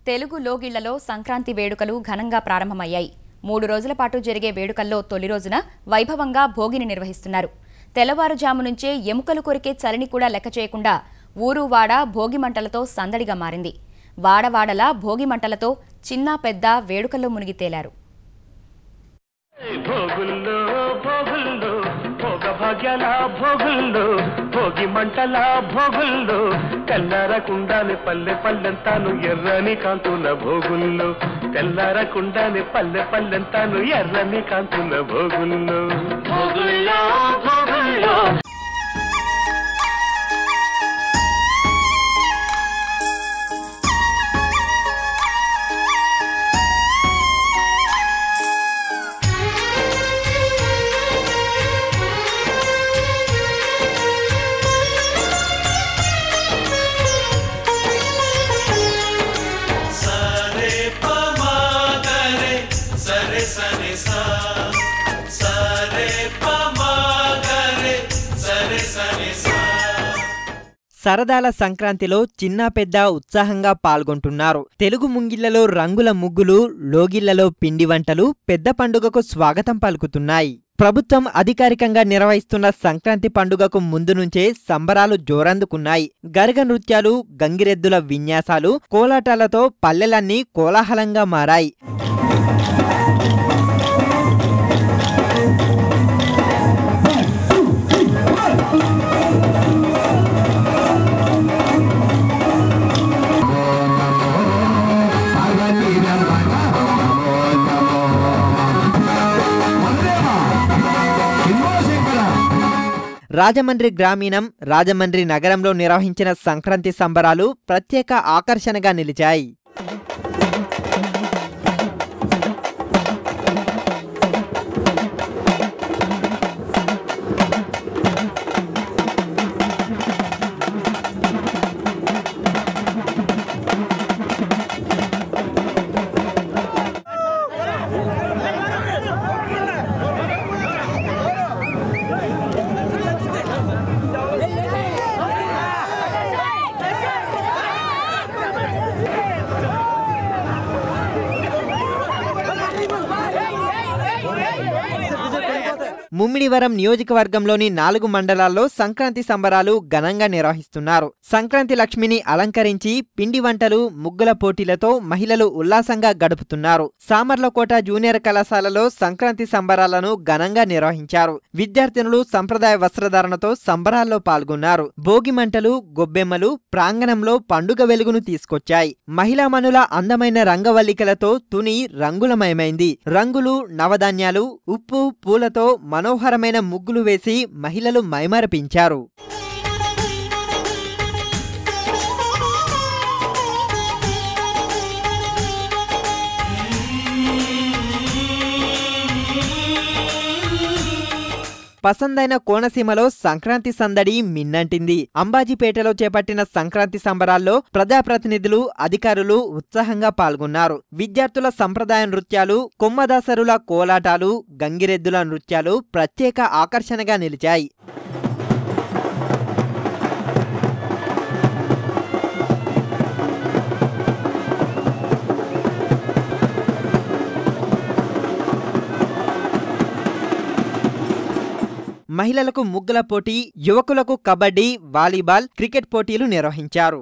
తెలుగు లోగిళ్లలో సంక్రాంతి వేడుకలు ఘనంగా ప్రారంభమయ్యాయి. 3 రోజుల పాటు జరిగే వేడుకల్లో తొలి రోజున వైభవంగా భోగిని నిర్వహిస్తున్నారు. తెల్లవారుజాము నుంచే ఎముకలు కొరికే చలిని కూడా లెక్క చేయకుండా ఊరు వాడ భోగి మంటలతో సందడిగా మారింది. వాడవాడలా భోగి మంటలతో చిన్న పెద్ద వేడుకల్లో మునిగి తేలారు. భాగ్యాల భోగుల్లో భోగి మంటల భోగుల్లో తెల్లారకుండానే పల్లె పల్లెంతాను ఎర్రని కాంతుల భోగుల్లో తెల్లారకుండానే పల్లె పల్లెంతాను ఎర్రని కాంతుల భోగుల్లో భోగుల్లో భోగుల్లో సరదాల సంక్రాంతిలో చిన్న పెద్ద ఉత్సాహంగా పాల్గొంటున్నారు. తెలుగు ముంగిళ్లలో రంగుల ముగ్గులు, లోగిళ్లలో పిండి వంటలు పెద్ద పండుగకు స్వాగతం పలుకుతున్నాయి. ప్రభుత్వం అధికారికంగా నిర్వహిస్తున్న సంక్రాంతి పండుగకు ముందు నుంచే సంబరాలు జోరందుకున్నాయి. గరగ నృత్యాలు, గంగిరెద్దుల విన్యాసాలు, కోలాటాలతో పల్లెలన్నీ కోలాహలంగా మారాయి. రాజమండ్రి గ్రామీణం, రాజమండ్రి నగరంలో నిర్వహించిన సంక్రాంతి సంబరాలు ప్రత్యేక ఆకర్షణగా నిలిచాయి. ముమ్మిడివరం నియోజకవర్గంలోని 4 మండలాల్లో సంక్రాంతి సంబరాలు ఘనంగా నిర్వహిస్తున్నారు. సంక్రాంతి లక్ష్మిని అలంకరించి పిండి వంటలు, ముగ్గుల పోటీలతో మహిళలు ఉల్లాసంగా గడుపుతున్నారు. సామర్లకోట జూనియర్ కళాశాలలో సంక్రాంతి సంబరాలను ఘనంగా నిర్వహించారు. విద్యార్థినులు సంప్రదాయ వస్త్రధారణతో సంబరాల్లో పాల్గొన్నారు. భోగి మంటలు, గొబ్బెమ్మలు ప్రాంగణంలో పండుగ వెలుగును తీసుకొచ్చాయి. మహిళామణుల అందమైన రంగవల్లికలతో తుని రంగులమయమైంది. రంగులు, నవధాన్యాలు, ఉప్పు, పూలతో మనోహరమైన ముగ్గులు వేసి మహిళలు మైమరపించారు. పసందైన కోనసీమలో సంక్రాంతి సందడి మిన్నంటింది. అంబాజీపేటలో చేపట్టిన సంక్రాంతి సంబరాల్లో ప్రజాప్రతినిధులు, అధికారులు ఉత్సాహంగా పాల్గొన్నారు. విద్యార్థుల సంప్రదాయ నృత్యాలు, కొమ్మదాసరుల కోలాటాలు, గంగిరెద్దుల నృత్యాలు ప్రత్యేక ఆకర్షణగా నిలిచాయి. మహిళలకు ముగ్గుల పోటీ, యువకులకు కబడ్డీ, వాలీబాల్, క్రికెట్ పోటీలు నిర్వహించారు.